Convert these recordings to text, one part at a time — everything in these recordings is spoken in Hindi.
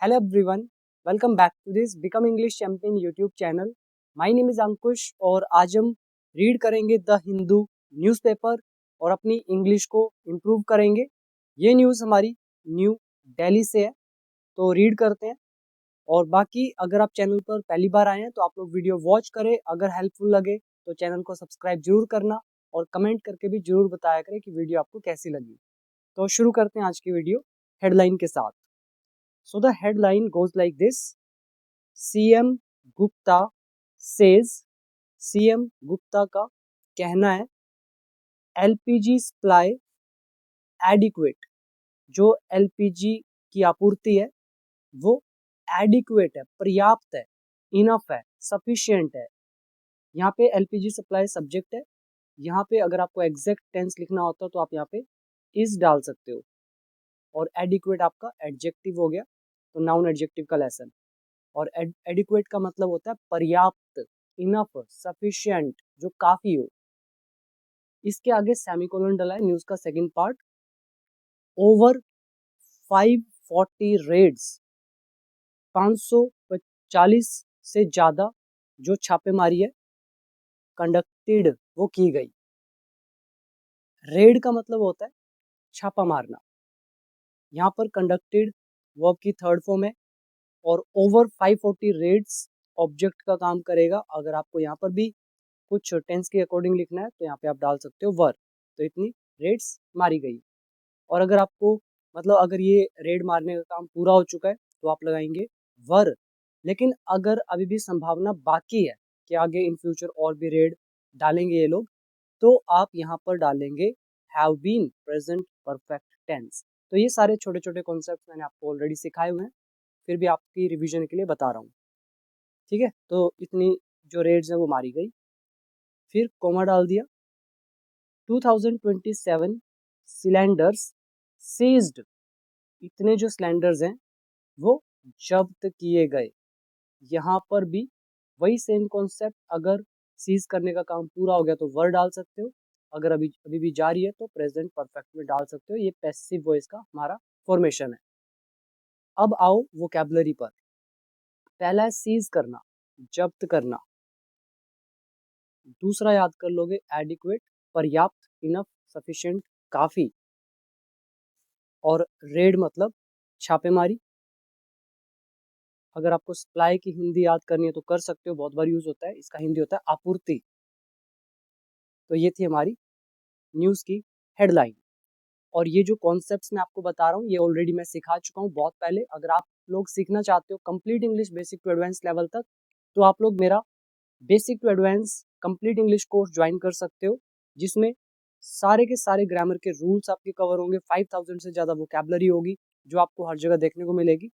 Hello everyone, welcome back to this Become English Champion YouTube channel. My name is अंकुश और आज हम रीड करेंगे द हिंदू न्यूज़पेपर और अपनी इंग्लिश को इम्प्रूव करेंगे। ये न्यूज़ हमारी न्यू दिल्ली से है, तो रीड करते हैं। और बाकी अगर आप चैनल पर पहली बार आए हैं तो आप लोग वीडियो वॉच करें, अगर हेल्पफुल लगे तो चैनल को सब्सक्राइब जरूर करना और कमेंट करके भी जरूर बताया करें कि वीडियो आपको कैसी लगी। तो शुरू करते हैं आज की वीडियो हेडलाइन के साथ। So the headline goes like this: CM Gupta says, CM Gupta का कहना है LPG सप्लाई एडिक्वेट, जो LPG की आपूर्ति है वो एडिक्वेट है, पर्याप्त है, इनफ है, सफिशिएंट है। यहाँ पे LPG सप्लाई सब्जेक्ट है। यहाँ पे अगर आपको एग्जैक्ट टेंस लिखना होता तो आप यहाँ पे इज डाल सकते हो, और एडिक्वेट आपका एडजेक्टिव हो गया, तो नाउन एडजेक्टिव का लेसन। और एडिक्वेट का मतलब होता है पर्याप्त, इनफ, सफिशिएंट, जो काफी हो। इसके आगे सेमीकोलन डला है न्यूज का सेकंड पार्ट। ओवर 540 रेड्स, 540 से ज्यादा जो छापेमारी है कंडक्टेड, वो की गई। रेड का मतलब होता है छापा मारना। यहाँ पर कंडक्टेड वर्ब की थर्ड फॉर्म है और ओवर 540 रेड्स ऑब्जेक्ट का काम करेगा। अगर आपको यहाँ पर भी कुछ टेंस के अकॉर्डिंग लिखना है तो यहाँ पे आप डाल सकते हो वर। तो इतनी रेड्स मारी गई। और अगर आपको मतलब अगर ये रेड मारने का काम पूरा हो चुका है तो आप लगाएंगे वर। लेकिन अगर अभी भी संभावना बाकी है कि आगे इन फ्यूचर और भी रेड डालेंगे ये लोग, तो आप यहाँ पर डालेंगे have been present perfect tense. तो ये सारे छोटे छोटे कॉन्सेप्ट मैंने आपको ऑलरेडी सिखाए हुए हैं, फिर भी आपकी रिवीजन के लिए बता रहा हूँ। ठीक है, तो इतनी जो रेड्स हैं वो मारी गई। फिर कोमा डाल दिया। 2027 सिलेंडर्स सीज्ड, इतने जो सिलेंडर्स हैं वो जब्त किए गए। यहाँ पर भी वही सेम कॉन्सेप्ट, अगर सीज करने का काम पूरा हो गया तो वर डाल सकते हो, अगर अभी अभी भी जारी है तो प्रेजेंट परफेक्ट में डाल सकते हो। ये पैसिव वॉइस का हमारा फॉर्मेशन है। अब आओ वोकैबुलरी पर। पहला है सीज करना, जब्त करना। दूसरा याद कर लोगे एडिक्वेट, पर्याप्त, इनफ, सफिशिएंट, काफी। और रेड मतलब छापेमारी। अगर आपको सप्लाई की हिंदी याद करनी है तो कर सकते हो, बहुत बार यूज होता है। इसका हिंदी होता है आपूर्ति। तो ये थी हमारी न्यूज की हेडलाइन। और ये जो कॉन्सेप्ट्स मैं आपको बता रहा हूँ ये ऑलरेडी मैं सिखा चुका हूँ बहुत पहले। अगर आप लोग सीखना चाहते हो complete English basic to advance level तक, तो आप लोग मेरा basic to advance complete English course join कर सकते हो, जिसमें सारे के सारे ग्रामर के रूल्स आपके कवर होंगे। 5000 से ज़्यादा वोकैबुलरी होगी जो आपको हर जगह देखने को मिलेगी।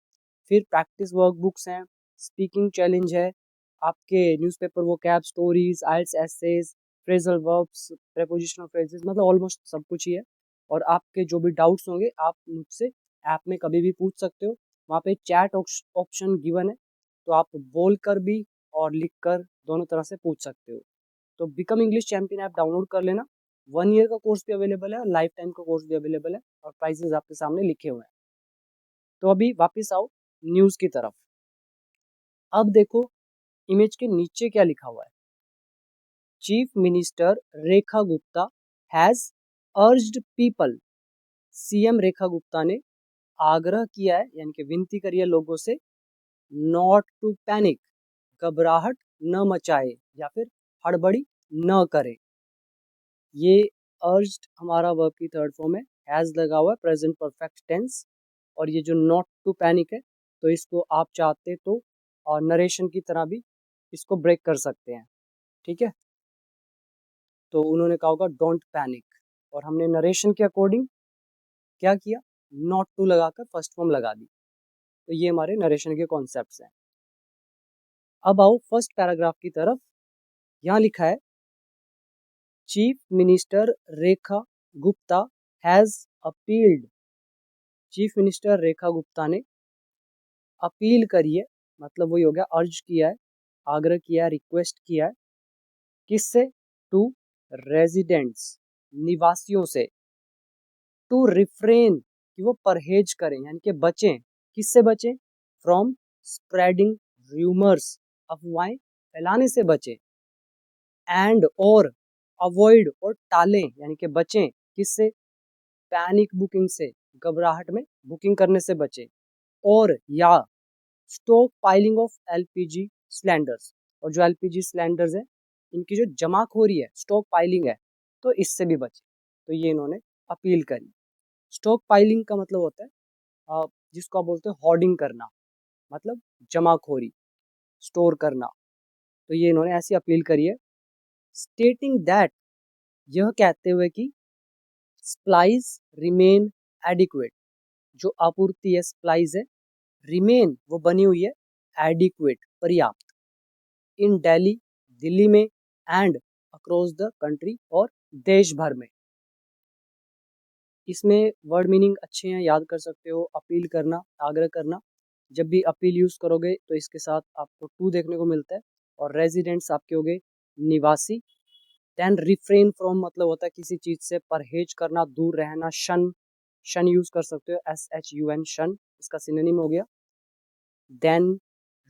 फिर प्रैक्टिस वर्कबुक्स हैं, स्पीकिंग चैलेंज है, आपके newspaper vocab, stories, IELTS essays, phrasal verbs, prepositional phrases, मतलब ऑलमोस्ट सब कुछ ही है। और आपके जो भी डाउट्स होंगे आप मुझसे ऐप में कभी भी पूछ सकते हो। वहाँ पे चैट ऑप्शन गिवन है, तो आप बोल कर भी और लिख कर दोनों तरह से पूछ सकते हो। तो become English champion app download कर लेना। 1 ईयर का कोर्स भी अवेलेबल है, लाइफ टाइम का कोर्स भी अवेलेबल है, और प्राइसेस आपके सामने लिखे हुए हैं। तो अभी वापस आओ न्यूज की तरफ। अब देखो इमेज के नीचे क्या लिखा हुआ है। Chief minister Rekha Gupta has urged people, CM Rekha Gupta ने आग्रह किया है, यानी कि विनती करी है लोगों से, नॉट टू पैनिक, घबराहट न मचाए या फिर हड़बड़ी न करे। ये अर्ज्ड हमारा वर्ब की थर्ड फॉर्म है, हैज लगा हुआ है, प्रेजेंट परफेक्ट टेंस। और ये जो नॉट टू पैनिक है, तो इसको आप चाहते तो और नरेशन की तरह भी इसको ब्रेक कर सकते हैं। ठीक है, तो उन्होंने कहा होगा डोंट पैनिक, और हमने नरेशन के अकॉर्डिंग क्या किया, नॉट टू लगाकर फर्स्ट फॉर्म लगा दी। तो ये हमारे नरेशन के कॉन्सेप्ट्स हैं। अब आओ फर्स्ट पैराग्राफ की तरफ। यहाँ लिखा है chief minister Rekha Gupta has appealed, chief minister Rekha Gupta ने अपील करी है, मतलब वही हो गया, अर्ज किया है, आग्रह किया है, रिक्वेस्ट किया है। किससे? टू रेजिडेंट्स, निवासियों से। टू रिफ्रेन, कि वो परहेज करें, यानी कि बचें। किससे बचें? फ्रॉम स्प्रेडिंग रूमर्स, अफवाहें फैलाने से बचे, एंड और अवॉइड और टालें यानी कि बचें किससे, पैनिक बुकिंग से, घबराहट में बुकिंग करने से बचे, और या stock piling of LPG cylinders, और जो एलपीजी सिलेंडर्स हैं इनकी जो जमाखोरी है, स्टॉक पाइलिंग है, तो इससे भी बचे। तो ये इन्होंने अपील करी। स्टॉक पाइलिंग का मतलब होता है जिसको आप बोलते हैं होर्डिंग करना, मतलब जमाखोरी, स्टोर करना। तो ये इन्होंने ऐसी अपील करी है, स्टेटिंग दैट, यह कहते हुए कि सप्लाईज रिमेन एडिक्वेट, जो आपूर्ति है सप्लाईज है, रिमेन वो बनी हुई है, एडिक्वेट पर्याप्त, इन दिल्ली, दिल्ली में, एंड अक्रॉस द कंट्री और देश भर में। इसमें वर्ड मीनिंग अच्छे हैं, याद कर सकते हो। अपील करना, आग्रह करना, जब भी अपील यूज करोगे तो इसके साथ आपको टू देखने को मिलता है, और रेजिडेंट्स आपके हो गए निवासी। देन रिफ्रेन फ्रॉम मतलब होता है किसी चीज से परहेज करना, दूर रहना, शन, शन यूज कर सकते हो, SHUN, शन इसका सिनोनिम हो गया। देन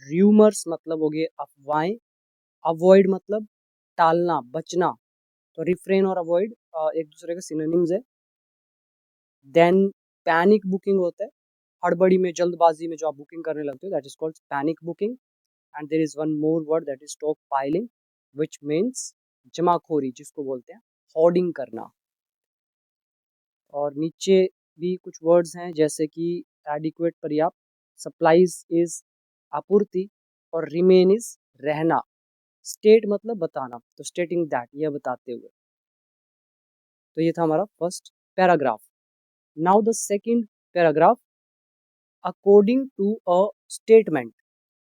र्यूमर्स मतलब हो गए अफवाहें, अवॉइड मतलब टालना, बचना, तो रिफ्रेन और अवॉइड एक दूसरे के सिनोनिम्स है। देन पैनिक बुकिंग होता है, हड़बड़ी में, जल्दबाजी में जो आप बुकिंग करने लगते हो, that is called panic booking. And there is one more word that is stockpiling, which means जमाखोरी, जिसको बोलते हैं होर्डिंग करना। और नीचे भी कुछ वर्ड्स हैं जैसे कि एडिक्वेट पर्याप्त, सप्लाईज इज आपूर्ति, और रिमेन इज रहना, स्टेट मतलब बताना, तो स्टेटिंग दैट यह बताते हुए। तो ये था हमारा first paragraph. Now the second paragraph, according to a statement,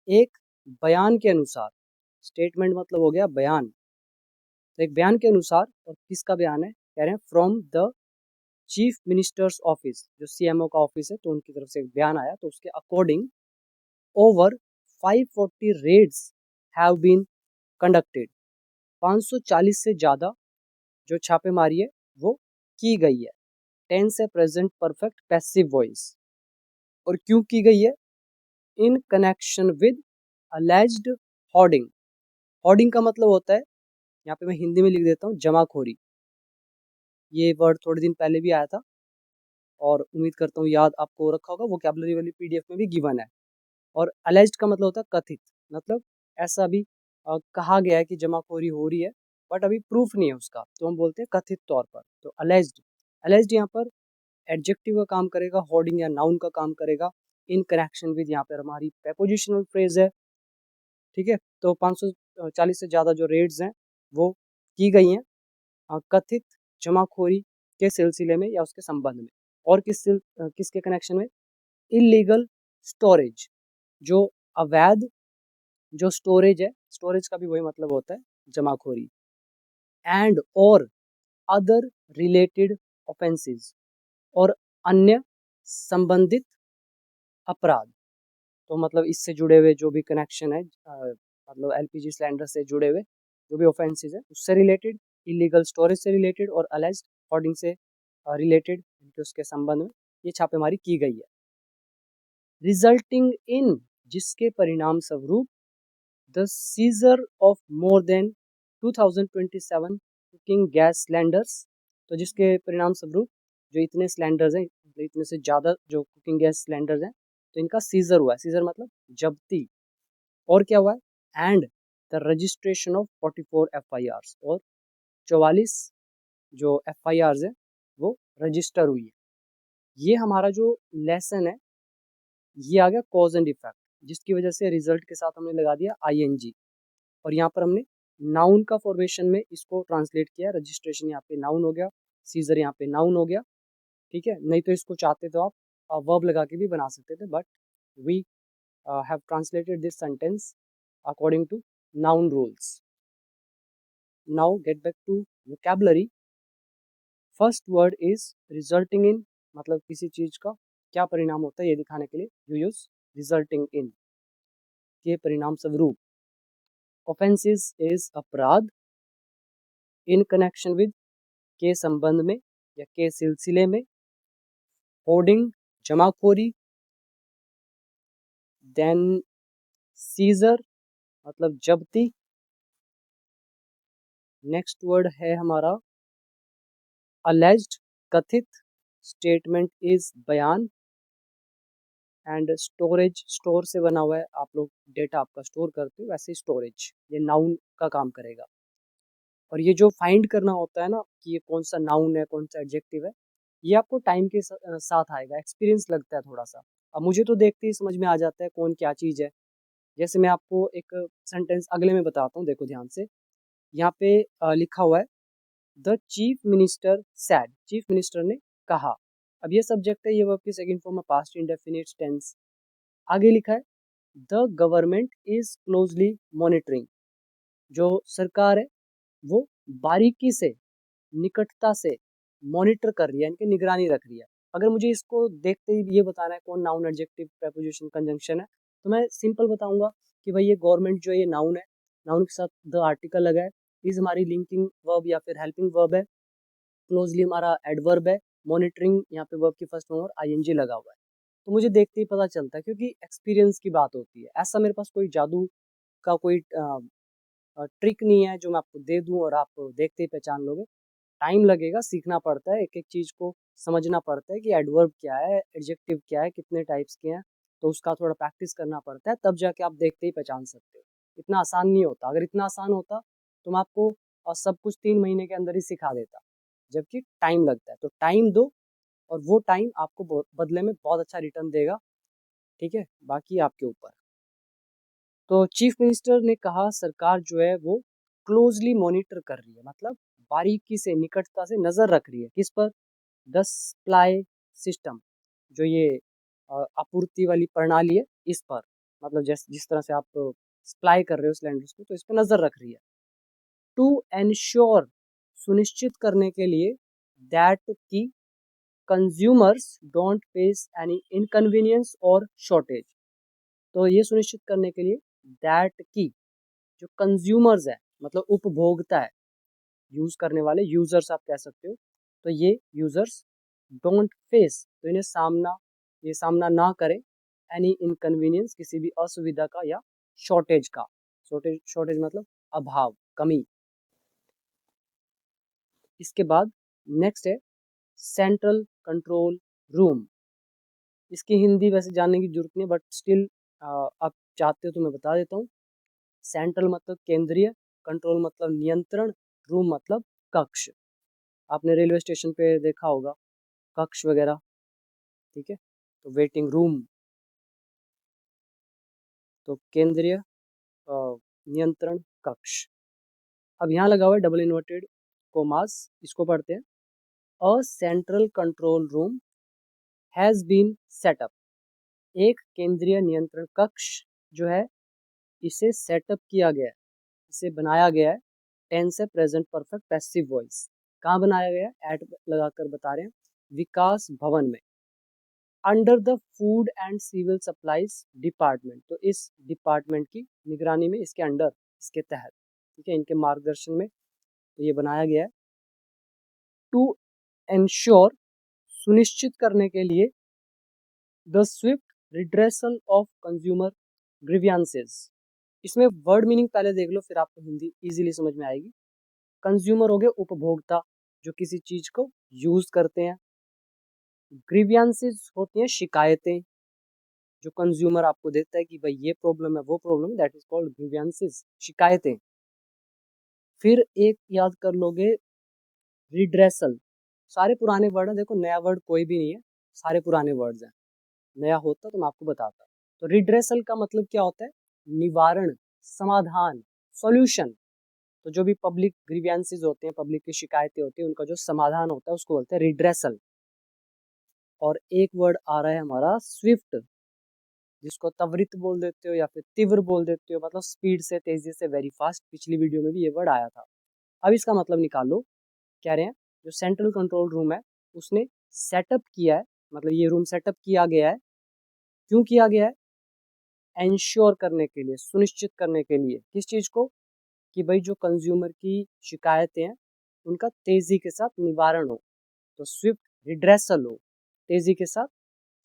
एक बयान के अनुसार। स्टेटमेंट मतलब हो गया बयान, तो एक बयान के अनुसार, और किसका बयान है, कह रहे हैं from the chief minister's office, जो CMO का ऑफिस है, तो उनकी तरफ से एक बयान आया, तो उसके according over 540 raids have been conducted, 540 से ज़्यादा जो छापेमारी है वो की गई है। टेंस है प्रेजेंट परफेक्ट पैसिव वॉइस, और क्यों की गई है, in connection with alleged hoarding. Hoarding का मतलब होता है, यहाँ पे मैं हिंदी में लिख देता हूँ, जमाखोरी। ये वर्ड थोड़े दिन पहले भी आया था, और उम्मीद करता हूँ याद आपको रखा होगा, वोकैबुलरी वाली PDF में भी गिवन है। और अलेज्ड का मतलब होता है कथित, मतलब ऐसा भी कहा गया है कि जमाखोरी हो रही है, बट अभी प्रूफ नहीं है उसका, तो हम बोलते हैं कथित तौर पर। तो अलेज्ड, अलेज्ड यहाँ पर एडजेक्टिव का काम करेगा, होर्डिंग या नाउन का काम करेगा। इन कनेक्शन विद यहाँ पर हमारी प्रेपोजिशनल फ्रेज है, ठीक है। तो 540 से ज़्यादा जो रेड्स हैं वो की गई हैं कथित जमाखोरी के सिलसिले में या उसके संबंध में। और किसके कनेक्शन में, इलीगल स्टोरेज, जो अवैध जो स्टोरेज है, स्टोरेज का भी वही मतलब होता है जमाखोरी, एंड और अदर रिलेटेड ऑफेंसेस, और अन्य संबंधित अपराध। तो मतलब इससे जुड़े हुए जो भी कनेक्शन है, मतलब LPG सिलेंडर से जुड़े हुए जो भी ऑफेंसेस है उससे रिलेटेड, इलीगल स्टोरेज से रिलेटेड, और अलेज्ड होर्डिंग से रिलेटेड, उसके संबंध में ये छापेमारी की गई है। रिजल्टिंग इन, जिसके परिणाम स्वरूप, the seizure of more than 2027 cooking gas cylinders, तो जिसके परिणाम स्वरूप जो इतने सिलेंडर्स हैं, इतने से ज़्यादा जो कुकिंग गैस सिलेंडर्स हैं, तो इनका सीजर हुआ है। सीजर मतलब जब्ती। और क्या हुआ है, and the registration of 44 FIRs, और 44 जो FIRs हैं वो रजिस्टर हुई है। ये हमारा जो लेसन है ये आ गया कॉज एंड इफेक्ट, जिसकी वजह से रिजल्ट के साथ हमने लगा दिया ING, और यहाँ पर हमने नाउन का फॉर्मेशन में इसको ट्रांसलेट किया। रजिस्ट्रेशन यहाँ पे नाउन हो गया, सीजर यहाँ पे नाउन हो गया, ठीक है। नहीं तो इसको चाहते तो आप वर्ब लगा के भी बना सकते थे, but we have translated this sentence according to noun rules. Now get back to vocabulary. First word is resulting in, मतलब किसी चीज का क्या परिणाम होता है ये दिखाने के लिए यू यूज रिजल्टिंग इन, के परिणाम स्वरूप। ऑफेंसेस इज अपराध, इन कनेक्शन विद के संबंध में या के सिलसिले में, होर्डिंग जमाखोरी, देन सीजर मतलब जब्ती। नेक्स्ट वर्ड है हमारा अलेज्ड कथित, स्टेटमेंट इज बयान, एंड स्टोरेज स्टोर से बना हुआ है, आप लोग डेटा आपका स्टोर करते हो, वैसे स्टोरेज ये नाउन का काम करेगा। और ये जो फाइंड करना होता है ना कि ये कौन सा नाउन है कौन सा एडजेक्टिव है, ये आपको टाइम के साथ आएगा, एक्सपीरियंस लगता है थोड़ा सा। अब मुझे तो देखते ही समझ में आ जाता है कौन क्या चीज़ है। जैसे मैं आपको एक सेंटेंस अगले में बताता हूँ, देखो ध्यान से। यहाँ पे लिखा हुआ है the chief minister sad, chief minister ने कहा। अब ये सब्जेक्ट है, ये वर्ब की सेकंड फॉर्म है पास्ट इंडेफिनिट टेंस। आगे लिखा है the government is closely monitoring, जो सरकार है वो बारीकी से निकटता से मॉनिटर कर रही है, इनकी निगरानी रख रही है। अगर मुझे इसको देखते ही ये बताना है कौन नाउन एडजेक्टिव प्रेपोजिशन कंजंक्शन है, तो मैं सिंपल बताऊंगा कि भाई ये गवर्नमेंट जो है ये नाउन है, नाउन के साथ द आर्टिकल लगा है, इज हमारी लिंकिंग वर्ब या फिर हेल्पिंग वर्ब है, क्लोजली हमारा एडवर्ब है, मॉनिटरिंग यहाँ पे वर्ब की फर्स्ट फॉर्म और आईएनजी लगा हुआ है। तो मुझे देखते ही पता चलता है क्योंकि एक्सपीरियंस की बात होती है। ऐसा मेरे पास कोई जादू का कोई ट्रिक नहीं है जो मैं आपको दे दूं और आप देखते ही पहचान लोगे। टाइम लगेगा, सीखना पड़ता है, एक एक चीज़ को समझना पड़ता है कि एडवर्ब क्या है, एडजेक्टिव क्या है, कितने टाइप्स के हैं, तो उसका थोड़ा प्रैक्टिस करना पड़ता है, तब जाके आप देखते ही पहचान सकते हो। इतना आसान नहीं होता, अगर इतना आसान होता तो मैं आपको सब कुछ 3 महीने के अंदर ही सिखा देता, जबकि टाइम लगता है। तो टाइम दो और वो टाइम आपको बदले में बहुत अच्छा रिटर्न देगा। ठीक है, बाकी आपके ऊपर। तो चीफ मिनिस्टर ने कहा सरकार जो है वो क्लोजली मॉनिटर कर रही है, मतलब बारीकी से निकटता से नजर रख रही है किस पर, द सप्लाई सिस्टम, जो ये आपूर्ति वाली प्रणाली है इस पर, मतलब जिस तरह से आप सप्लाई कर रहे हो सिलेंडर्स को, तो इस पर नजर रख रही है। टू एंश्योर, सुनिश्चित करने के लिए, दैट की consumers don't face any inconvenience और शॉर्टेज, तो ये सुनिश्चित करने के लिए दैट की जो कंज्यूमर्स है मतलब उपभोक्ता है, यूज करने वाले यूजर्स आप कह सकते हो, तो ये यूजर्स डोंट फेस, तो इन्हें सामना ना करें एनी इनकन्वीनियंस, किसी भी असुविधा का या शॉर्टेज का। शॉर्टेज मतलब अभाव, कमी। इसके बाद नेक्स्ट है सेंट्रल कंट्रोल रूम। इसकी हिंदी वैसे जानने की जरूरत नहीं, बट स्टिल आप चाहते हो तो मैं बता देता हूँ। सेंट्रल मतलब केंद्रीय, कंट्रोल मतलब नियंत्रण, रूम मतलब कक्ष। आपने रेलवे स्टेशन पे देखा होगा कक्ष वगैरह, ठीक है, तो वेटिंग रूम। तो केंद्रीय नियंत्रण कक्ष। अब यहाँ लगा हुआ है डबल इन्वर्टेड कोमास, इसको पढ़ते हैं। A central control room has been set up, एक केंद्रीय नियंत्रण कक्ष जो है इसे सेटअप किया गया है, इसे बनाया गया है। टेंस है प्रेजेंट परफेक्ट पैसिव वॉइस। कहाँ बनाया गया है, एट लगाकर बता रहे हैं, विकास भवन में। Under the food and civil supplies department, तो इस डिपार्टमेंट की निगरानी में, इसके अंडर, इसके तहत, ठीक है, इनके मार्गदर्शन में तो ये बनाया गया है। टू एंश्योर, सुनिश्चित करने के लिए, the Swift redressal of consumer grievances. इसमें वर्ड मीनिंग पहले देख लो, फिर आपको हिंदी इजीली समझ में आएगी। कंज्यूमर हो गए उपभोक्ता, जो किसी चीज को यूज करते हैं। ग्रीवियंसेस होती हैं शिकायतें, जो कंज्यूमर आपको देता है कि भाई ये प्रॉब्लम है वो प्रॉब्लम है, दैट इज कॉल्ड ग्रीवियंसेस, शिकायतें। फिर एक याद कर लोगे रिड्रेसल, सारे पुराने वर्ड हैं, देखो नया वर्ड कोई भी नहीं है, सारे पुराने वर्ड्स हैं, नया होता तो मैं आपको बताता। तो रिड्रेसल का मतलब क्या होता है, निवारण, समाधान, सॉल्यूशन। तो जो भी पब्लिक ग्रीवियंसेस होते हैं, पब्लिक की शिकायतें होती हैं, उनका जो समाधान होता है उसको बोलते हैं रिड्रेसल। और एक वर्ड आ रहा है हमारा स्विफ्ट, जिसको त्वरित बोल देते हो या फिर तीव्र बोल देते हो, मतलब स्पीड से, तेजी से, वेरी फास्ट। पिछली वीडियो में भी ये वर्ड आया था। अब इसका मतलब निकाल लो। कह रहे हैं जो सेंट्रल कंट्रोल रूम है उसने सेटअप किया है, मतलब ये रूम सेटअप किया गया है। क्यों किया गया है, एंश्योर करने के लिए, सुनिश्चित करने के लिए, किस चीज को, कि भाई जो कंज्यूमर की शिकायतें हैं उनका तेजी के साथ निवारण हो, तो स्विफ्ट रिड्रेसल हो, तेजी के साथ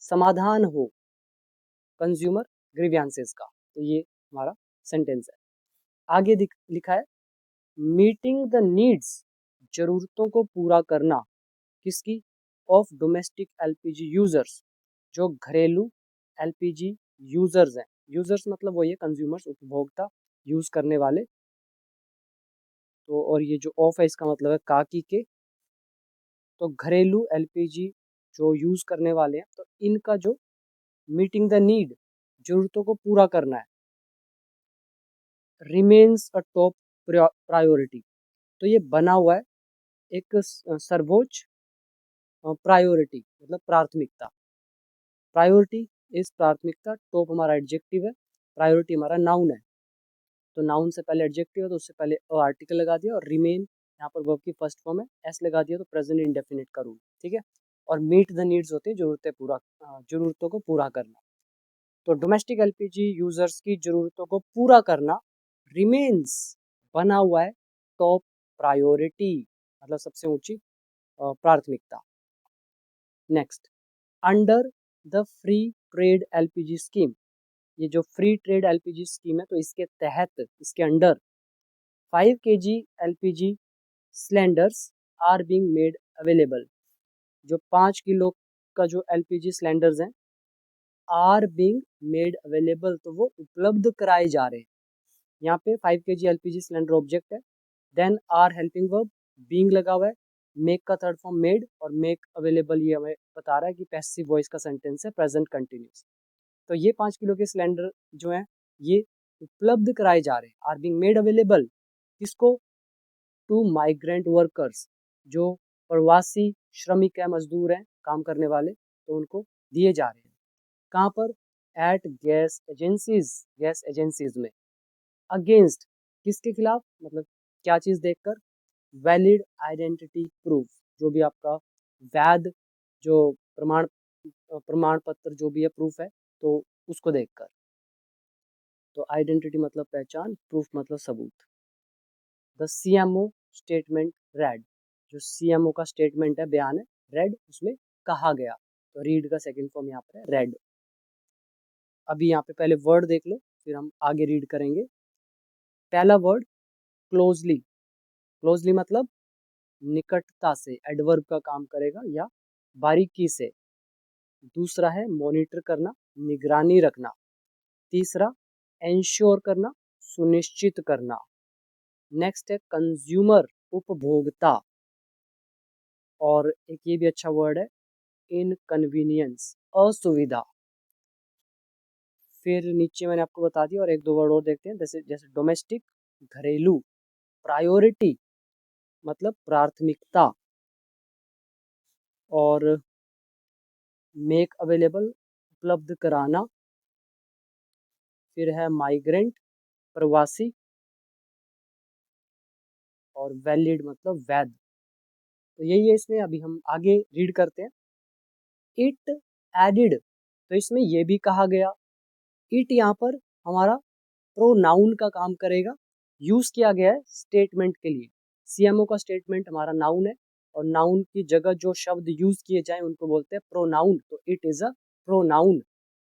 समाधान हो, कंज्यूमर ग्रीवियंसेस का। तो ये हमारा सेंटेंस है। आगे लिखा है मीटिंग द नीड्स, जरूरतों को पूरा करना, किसकी? ऑफ डोमेस्टिक एलपीजी यूजर्स, जो घरेलू एलपीजी यूजर्स हैं। यूजर्स मतलब वही है कंज्यूमर्स, उपभोक्ता, यूज करने वाले। तो और ये जो ऑफ है इसका मतलब है काकी के। तो घरेलू एलपीजी जो यूज करने वाले हैं, तो इनका जो मीटिंग द नीड, जरूरतों को पूरा करना है, रिमेन्स अ टॉप प्रायोरिटी। तो ये बना हुआ है एक सर्वोच्च प्रायोरिटी, मतलब प्राथमिकता। प्रायोरिटी इज प्राथमिकता, टॉप हमारा एडजेक्टिव है, प्रायोरिटी हमारा नाउन है। तो नाउन से पहले एडजेक्टिव है तो उससे पहले आर्टिकल लगा दिया, और रिमेन यहाँ पर वर्ब की फर्स्ट फॉर्म है, एस लगा दिया तो प्रेजेंट इंडेफिनिट का रूल। ठीक है। और मीट द नीड्स होते हैं जरूरतों को पूरा करना। तो डोमेस्टिक एलपीजी यूजर्स की जरूरतों को पूरा करना रिमेन्स बना हुआ है टॉप प्रायोरिटी, मतलब सबसे ऊंची प्राथमिकता। Next, under the free trade LPG scheme. ये जो फ्री ट्रेड एलपीजी स्कीम है, तो इसके तहत, इसके under 5 kg LPG cylinders are being made available. जो 5 किलो का जो एलपीजी सिलेंडर्स हैं, आर बीइंग मेड अवेलेबल, तो वो उपलब्ध कराए जा रहे हैं। यहाँ पे 5 kg एलपीजी सिलेंडर ऑब्जेक्ट है, then are helping verb, being लगा हुआ है, मेक का थर्ड फॉर्म मेड, और मेक अवेलेबल ये हमें बता रहा है कि पैसिव वॉइस का सेंटेंस है, प्रेजेंट कंटिन्यूस। तो ये 5 किलो के सिलेंडर जो है ये उपलब्ध कराए जा रहे हैं, आर बीइंग मेड अवेलेबल, किसको? टू माइग्रेंट वर्कर्स, जो प्रवासी श्रमिक है, मजदूर हैं, काम करने वाले, तो उनको दिए जा रहे हैं। कहाँ पर? एट गैस एजेंसीज में। अगेंस्ट, किसके खिलाफ? मतलब क्या चीज देखकर? वैलिड आइडेंटिटी प्रूफ, जो भी आपका वैध जो प्रमाण पत्र जो भी है, प्रूफ है, तो उसको देखकर। तो आइडेंटिटी मतलब पहचान, प्रूफ मतलब सबूत। द सीएमओ स्टेटमेंट रेड, जो सीएमओ का स्टेटमेंट है, बयान है, रेड उसमें कहा गया। तो रीड का सेकंड फॉर्म यहाँ पर है रेड। अभी यहाँ पे पहले वर्ड देख लो, फिर हम आगे रीड करेंगे। पहला वर्ड क्लोजली। क्लोजली मतलब निकटता से, एडवर्ब का काम करेगा, या बारीकी से। दूसरा है मॉनिटर करना, निगरानी रखना। तीसरा एंश्योर करना, सुनिश्चित करना। नेक्स्ट है कंज्यूमर, उपभोक्ता। और एक ये भी अच्छा वर्ड है इनकन्वीनियंस, असुविधा। फिर नीचे मैंने आपको बता दिया, और एक दो वर्ड और देखते हैं, जैसे जैसे डोमेस्टिक, घरेलू, प्रायोरिटी मतलब प्राथमिकता, और मेक अवेलेबल उपलब्ध कराना। फिर है माइग्रेंट, प्रवासी, और वैलिड मतलब वैध। तो यही है इसमें। अभी हम आगे रीड करते हैं। इट एडिड, तो इसमें ये भी कहा गया। इट यहाँ पर हमारा प्रोनाउन का काम करेगा, यूज किया गया है स्टेटमेंट के लिए। सीएमओ का स्टेटमेंट हमारा नाउन है, और नाउन की जगह जो शब्द यूज किए जाए उनको बोलते हैं प्रोनाउन। तो इट इज अ प्रोनाउन।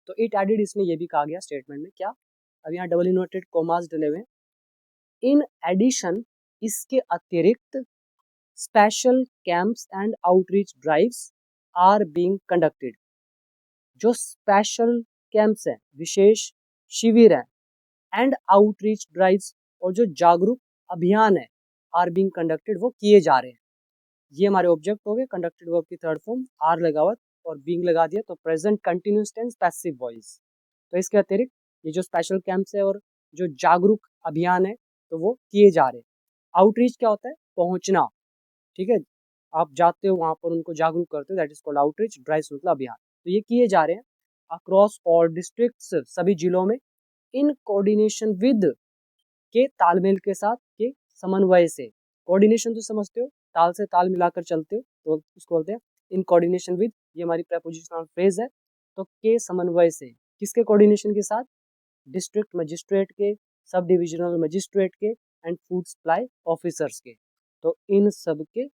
तो इट एडिड, इसमें यह भी कहा गया स्टेटमेंट में, क्या? अब यहाँ डबल इन्वर्टेड कॉमास डले हुए हैं। इन एडिशन, इसके अतिरिक्त, special camps and outreach drives are being conducted. जो स्पेशल कैंप्स हैं, विशेष शिविर हैं, एंड आउटरीच ड्राइव्स, और जो जागरूक अभियान है, आर बीइंग कंडक्टेड, वो किए जा रहे हैं। ये हमारे ऑब्जेक्ट हो गए। कंडक्टेड वर्ब की थर्ड फॉर्म आर लगा हुआ और बीइंग लगा दिया, तो present continuous tense passive voice. तो इसके अतिरिक्त ये जो स्पेशल कैंप्स है और जो जागरूक अभियान है, तो वो किए जा रहे हैं। आउटरीच क्या होता है? पहुंचना। ठीक है, आप जाते हो वहां पर, उनको जागरूक करते हो, that is called outreach. Drives मतलब अभियान। तो ये किए जा रहे हैं अक्रॉस ऑल डिस्ट्रिक्ट्स, सभी जिलों में, इन कोऑर्डिनेशन विद, के तालमेल के साथ, के समन्वय से। कोऑर्डिनेशन तो समझते हो, ताल से ताल मिलाकर चलते हो, तो उसको बोलते हैं इन कोऑर्डिनेशन विद। ये हमारी प्रेपोजिशनल फ्रेज है। तो के समन्वय से, किसके कोऑर्डिनेशन के साथ? डिस्ट्रिक्ट मजिस्ट्रेट के, सब डिविजनल मजिस्ट्रेट के, एंड फूड सप्लाई ऑफिसर्स के। तो इन सब के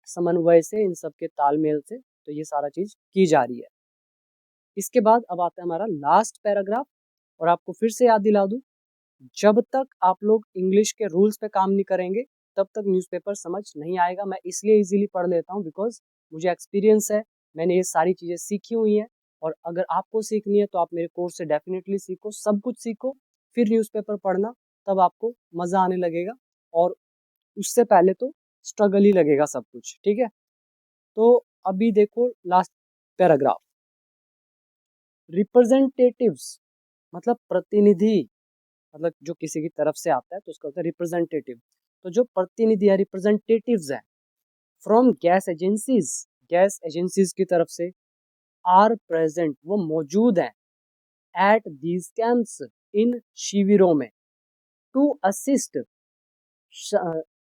समन्वय से, इन सब के तालमेल से, तो ये सारा चीज की जा रही है। इसके बाद अब आता है हमारा लास्ट पैराग्राफ। और आपको फिर से याद दिला दूँ, जब तक आप लोग इंग्लिश के रूल्स पे काम नहीं करेंगे तब तक न्यूज़पेपर समझ नहीं आएगा। मैं इसलिए इजीली पढ़ लेता हूँ बिकॉज मुझे एक्सपीरियंस है, मैंने ये सारी चीज़ें सीखी हुई हैं। और अगर आपको सीखनी है तो आप मेरे कोर्स से डेफिनेटली सीखो, सब कुछ सीखो, फिर न्यूज़पेपर पढ़ना, तब आपको मज़ा आने लगेगा। और उससे पहले तो स्ट्रगल ही लगेगा सब कुछ, ठीक है। तो अभी देखो लास्ट पैराग्राफ, रिप्रेजेंटेटिव्स मतलब प्रतिनिधि, मतलब जो किसी की तरफ से आता है तो उसका होता है रिप्रेजेंटेटिव। तो जो प्रतिनिधि या रिप्रेजेंटेटिव्स हैं फ्रॉम गैस एजेंसीज की तरफ से, आर प्रेजेंट वो मौजूद हैं एट दीज कैंप्स इन शिविरों में, टू असिस्ट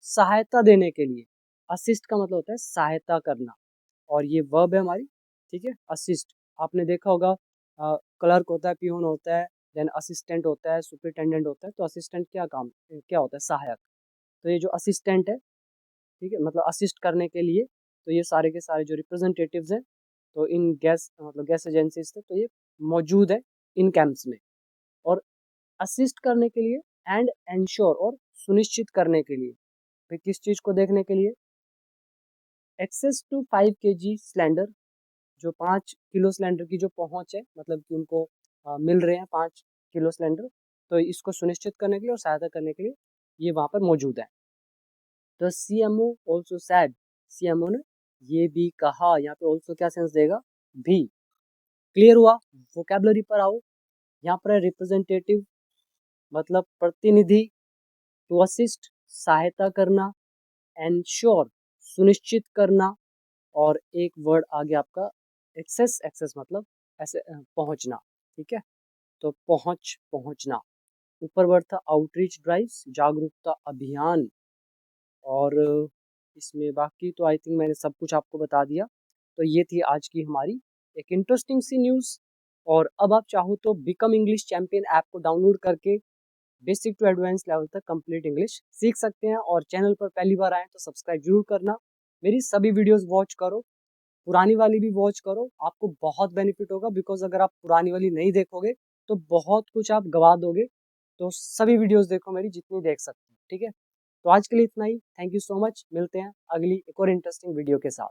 सहायता देने के लिए। असिस्ट का मतलब होता है सहायता करना, और ये वर्ब है हमारी, ठीक है। असिस्ट आपने देखा होगा, क्लर्क होता है, पियून होता है, देन असिस्टेंट होता है, सुपरिटेंडेंट होता है। तो असिस्टेंट क्या होता है, सहायक। तो ये जो असिस्टेंट है, ठीक है, मतलब असिस्ट करने के लिए, तो ये सारे के सारे जो रिप्रेजेंटेटिव्स हैं, तो इन गैस एजेंसीज थे, तो ये मौजूद है इन कैंप्स में। और असिस्ट करने के लिए एंड एंश्योर और सुनिश्चित करने के लिए, फिर किस चीज़ को देखने के लिए, एक्सेस टू 5 kg सिलेंडर, जो 5 किलो सिलेंडर की जो पहुंच है, मतलब कि उनको मिल रहे हैं 5 किलो सिलेंडर, तो इसको सुनिश्चित करने के लिए और सहायता करने के लिए ये वहाँ पर मौजूद है। तो सीएमओ ऑल्सो सैड, सीएमओ ने ये भी कहा, यहाँ पे ऑल्सो क्या सेंस देगा, भी। क्लियर हुआ, वोकेबलरी पर आओ। यहाँ पर रिप्रेजेंटेटिव मतलब प्रतिनिधि, टू असिस्ट सहायता करना, एंश्योर सुनिश्चित करना, और एक वर्ड आ गया आपका एक्सेस, एक्सेस मतलब ऐसे पहुंचना, ठीक है। तो पहुंचना। ऊपर वर्ड था आउटरीच ड्राइव्स, जागरूकता अभियान। और इसमें बाकी तो आई थिंक मैंने सब कुछ आपको बता दिया। तो ये थी आज की हमारी एक इंटरेस्टिंग सी न्यूज़। और अब आप चाहो तो बिकम इंग्लिश चैंपियन ऐप को डाउनलोड करके बेसिक टू एडवांस लेवल तक कंप्लीट इंग्लिश सीख सकते हैं। और चैनल पर पहली बार आए तो सब्सक्राइब जरूर करना, मेरी सभी वीडियोस वॉच करो, पुरानी वाली भी वॉच करो, आपको बहुत बेनिफिट होगा। बिकॉज अगर आप पुरानी वाली नहीं देखोगे तो बहुत कुछ आप गवा दोगे। तो सभी वीडियोस देखो मेरी, जितनी देख सकते हो, ठीक है। तो आज के लिए इतना ही, थैंक यू सो मच, मिलते हैं अगली एक और इंटरेस्टिंग वीडियो के साथ।